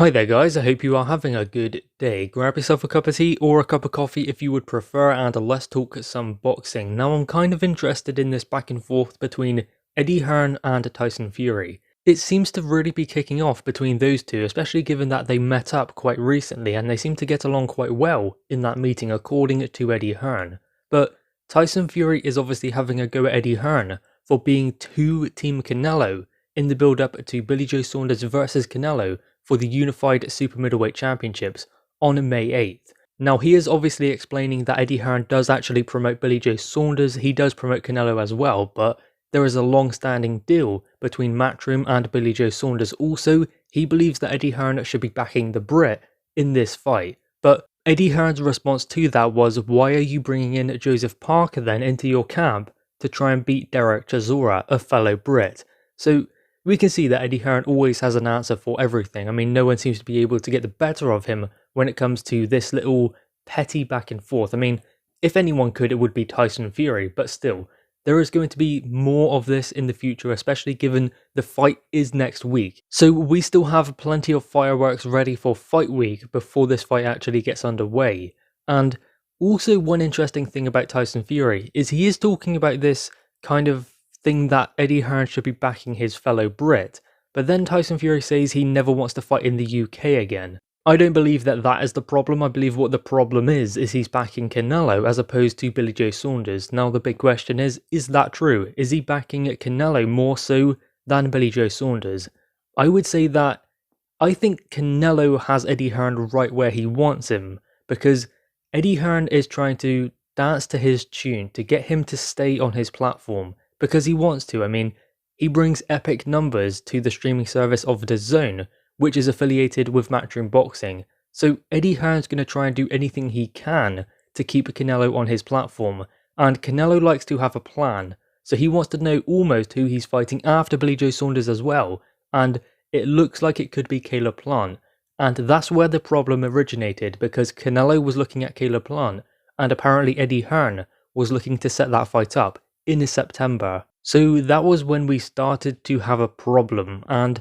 Hi there guys, I hope you are having a good day. Grab yourself a cup of tea or a cup of coffee if you would prefer, and let's talk some boxing. Now I'm kind of interested in this back and forth between Eddie Hearn and Tyson Fury. It seems to really be kicking off between those two, especially given that they met up quite recently and they seem to get along quite well in that meeting according to Eddie Hearn. But Tyson Fury is obviously having a go at Eddie Hearn for being too Team Canelo in the build up to Billy Joe Saunders versus Canelo for the Unified Super Middleweight Championships on May 8th. Now he is obviously explaining that Eddie Hearn does actually promote Billy Joe Saunders, he does promote Canelo as well, but there is a long-standing deal between Matchroom and Billy Joe Saunders. Also, he believes that Eddie Hearn should be backing the Brit in this fight, but Eddie Hearn's response to that was, why are you bringing in Joseph Parker then into your camp to try and beat Derek Chisora, a fellow Brit? So we can see that Eddie Hearn always has an answer for everything. I mean, no one seems to be able to get the better of him when it comes to this little petty back and forth. I mean, if anyone could, it would be Tyson Fury, but still, there is going to be more of this in the future, especially given the fight is next week. So we still have plenty of fireworks ready for fight week before this fight actually gets underway. And also one interesting thing about Tyson Fury is he is talking about this kind of thing that Eddie Hearn should be backing his fellow Brit, but then Tyson Fury says he never wants to fight in the UK again. I don't believe that that is the problem. I believe what the problem is he's backing Canelo as opposed to Billy Joe Saunders. Now the big question is that true? Is he backing Canelo more so than Billy Joe Saunders? I would say that I think Canelo has Eddie Hearn right where he wants him, because Eddie Hearn is trying to dance to his tune to get him to stay on his platform, because he wants to. I mean, he brings epic numbers to the streaming service of DAZN, which is affiliated with Matchroom Boxing. So Eddie Hearn's going to try and do anything he can to keep Canelo on his platform, and Canelo likes to have a plan. So he wants to know almost who he's fighting after Billy Joe Saunders as well, and it looks like it could be Caleb Plant. And that's where the problem originated, because Canelo was looking at Caleb Plant, and apparently Eddie Hearn was looking to set that fight up in September. So that was when we started to have a problem, and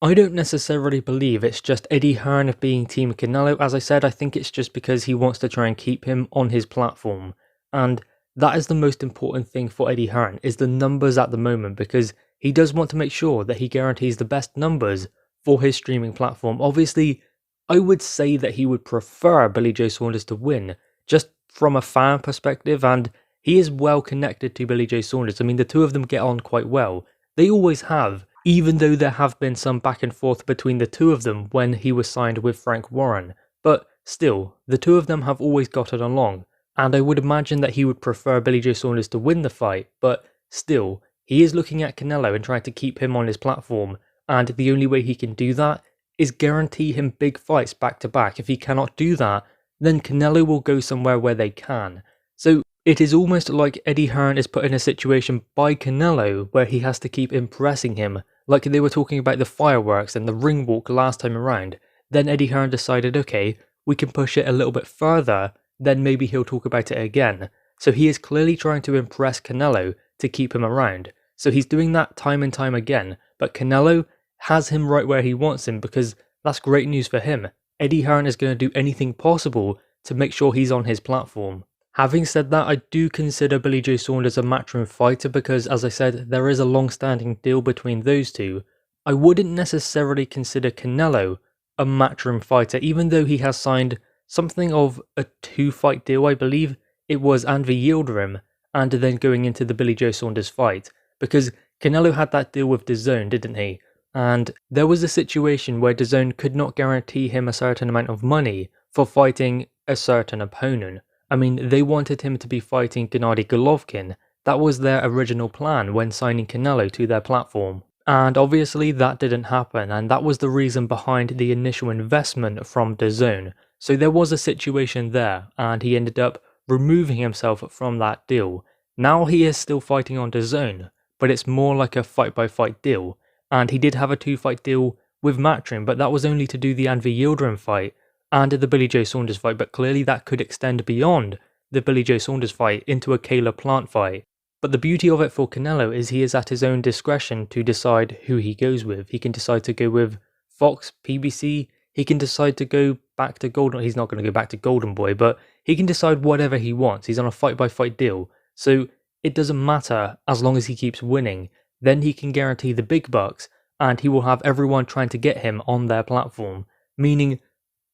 I don't necessarily believe it's just Eddie Hearn being Team Canelo. As I said, I think it's just because he wants to try and keep him on his platform, and that is the most important thing for Eddie Hearn, is the numbers at the moment, because he does want to make sure that he guarantees the best numbers for his streaming platform. Obviously, I would say that he would prefer Billy Joe Saunders to win, just from a fan perspective, and he is well connected to Billy Joe Saunders. I mean, the two of them get on quite well. They always have, even though there have been some back and forth between the two of them when he was signed with Frank Warren. But still, the two of them have always gotten along, and I would imagine that he would prefer Billy Joe Saunders to win the fight, but still, he is looking at Canelo and trying to keep him on his platform, and the only way he can do that is guarantee him big fights back to back. If he cannot do that, then Canelo will go somewhere where they can. So it is almost like Eddie Hearn is put in a situation by Canelo where he has to keep impressing him, like they were talking about the fireworks and the ring walk last time around. Then Eddie Hearn decided, okay, we can push it a little bit further, then maybe he'll talk about it again. So he is clearly trying to impress Canelo to keep him around. So he's doing that time and time again, but Canelo has him right where he wants him, because that's great news for him. Eddie Hearn is going to do anything possible to make sure he's on his platform. Having said that, I do consider Billy Joe Saunders a matchroom fighter because, as I said, there is a long-standing deal between those two. I wouldn't necessarily consider Canelo a matchroom fighter, even though he has signed something of a 2-fight deal, I believe. It was Anvi Yildirim, and then going into the Billy Joe Saunders fight, because Canelo had that deal with DAZN, didn't he? And there was a situation where DAZN could not guarantee him a certain amount of money for fighting a certain opponent. I mean, they wanted him to be fighting Gennady Golovkin. That was their original plan when signing Canelo to their platform. And obviously that didn't happen, and that was the reason behind the initial investment from DAZN. So there was a situation there, and he ended up removing himself from that deal. Now he is still fighting on DAZN, but it's more like a fight-by-fight deal. And he did have a 2-fight deal with Matchroom, but that was only to do the Anvi Yildirim fight and the Billy Joe Saunders fight, but clearly that could extend beyond the Billy Joe Saunders fight into a Caleb Plant fight. But the beauty of it for Canelo is he is at his own discretion to decide who he goes with. He can decide to go with Fox, PBC, he can decide to go back to Golden. He's not going to go back to Golden Boy, but he can decide whatever he wants. He's on a fight-by-fight deal. So it doesn't matter as long as he keeps winning. Then he can guarantee the big bucks, and he will have everyone trying to get him on their platform. Meaning,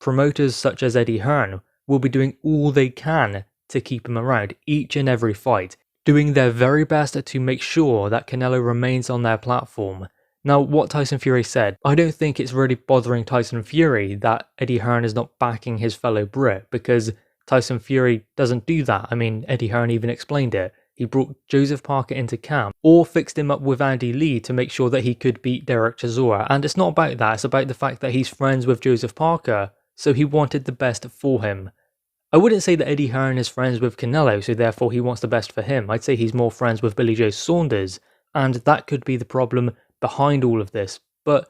promoters such as Eddie Hearn will be doing all they can to keep him around each and every fight, doing their very best to make sure that Canelo remains on their platform. Now, what Tyson Fury said, I don't think it's really bothering Tyson Fury that Eddie Hearn is not backing his fellow Brit, because Tyson Fury doesn't do that. I mean, Eddie Hearn even explained it. He brought Joseph Parker into camp, or fixed him up with Andy Lee to make sure that he could beat Derek Chisora. And it's not about that, it's about the fact that he's friends with Joseph Parker, so he wanted the best for him. I wouldn't say that Eddie Hearn is friends with Canelo, so therefore he wants the best for him. I'd say he's more friends with Billy Joe Saunders, and that could be the problem behind all of this. But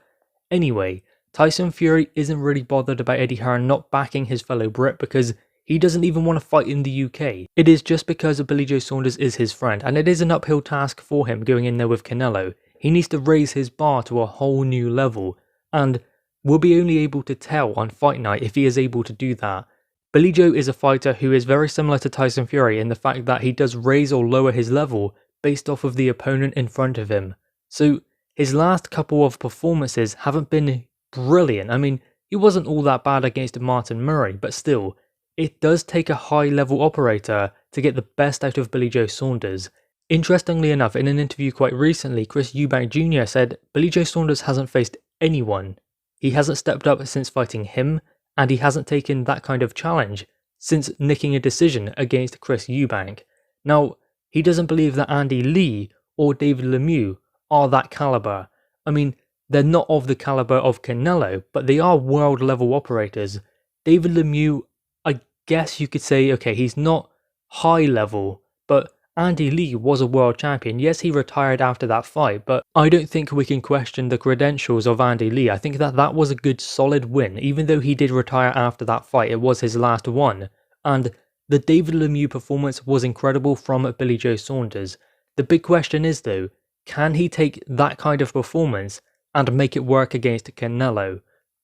anyway, Tyson Fury isn't really bothered about Eddie Hearn not backing his fellow Brit because he doesn't even want to fight in the UK. It is just because Billy Joe Saunders is his friend, and it is an uphill task for him going in there with Canelo. He needs to raise his bar to a whole new level, and we'll be only able to tell on fight night if he is able to do that. Billy Joe is a fighter who is very similar to Tyson Fury in the fact that he does raise or lower his level based off of the opponent in front of him. So his last couple of performances haven't been brilliant. I mean, he wasn't all that bad against Martin Murray, but still, it does take a high-level operator to get the best out of Billy Joe Saunders. Interestingly enough, in an interview quite recently, Chris Eubank Jr. said Billy Joe Saunders hasn't faced anyone. He hasn't stepped up since fighting him, and he hasn't taken that kind of challenge since nicking a decision against Chris Eubank. Now, he doesn't believe that Andy Lee or David Lemieux are that caliber. I mean, they're not of the caliber of Canelo, but they are world-level operators. David Lemieux, I guess you could say, okay, he's not high-level, but Andy Lee was a world champion. Yes, he retired after that fight, but I don't think we can question the credentials of Andy Lee. I think that was a good solid win. Even though he did retire after that fight, it was his last one. And the David Lemieux performance was incredible from Billy Joe Saunders. The big question is though, can he take that kind of performance and make it work against Canelo?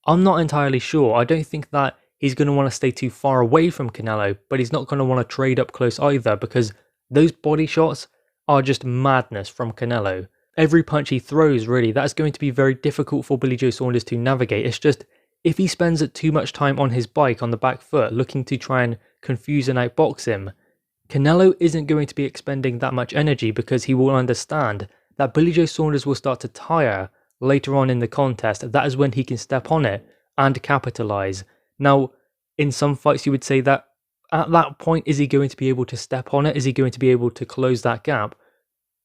I'm not entirely sure. I don't think that he's going to want to stay too far away from Canelo, but he's not going to want to trade up close either, because those body shots are just madness from Canelo. Every punch he throws, really, that's going to be very difficult for Billy Joe Saunders to navigate. It's just, if he spends too much time on his bike on the back foot looking to try and confuse and outbox him, Canelo isn't going to be expending that much energy because he will understand that Billy Joe Saunders will start to tire later on in the contest. That is when he can step on it and capitalize. Now, in some fights you would say that at that point, is he going to be able to step on it? Is he going to be able to close that gap?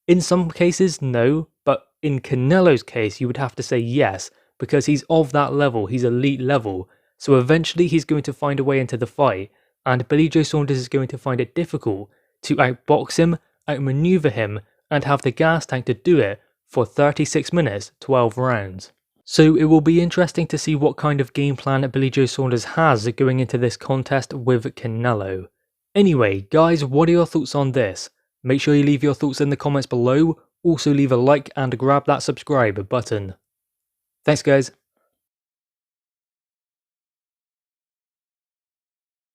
In some cases, no, but in Canelo's case, you would have to say yes, because he's of that level, he's elite level. So eventually he's going to find a way into the fight, and Billy Joe Saunders is going to find it difficult to outbox him, outmaneuver him, and have the gas tank to do it for 36 minutes, 12 rounds. So it will be interesting to see what kind of game plan Billy Joe Saunders has going into this contest with Canelo. Anyway, guys, what are your thoughts on this? Make sure you leave your thoughts in the comments below. Also leave a like and grab that subscribe button. Thanks guys.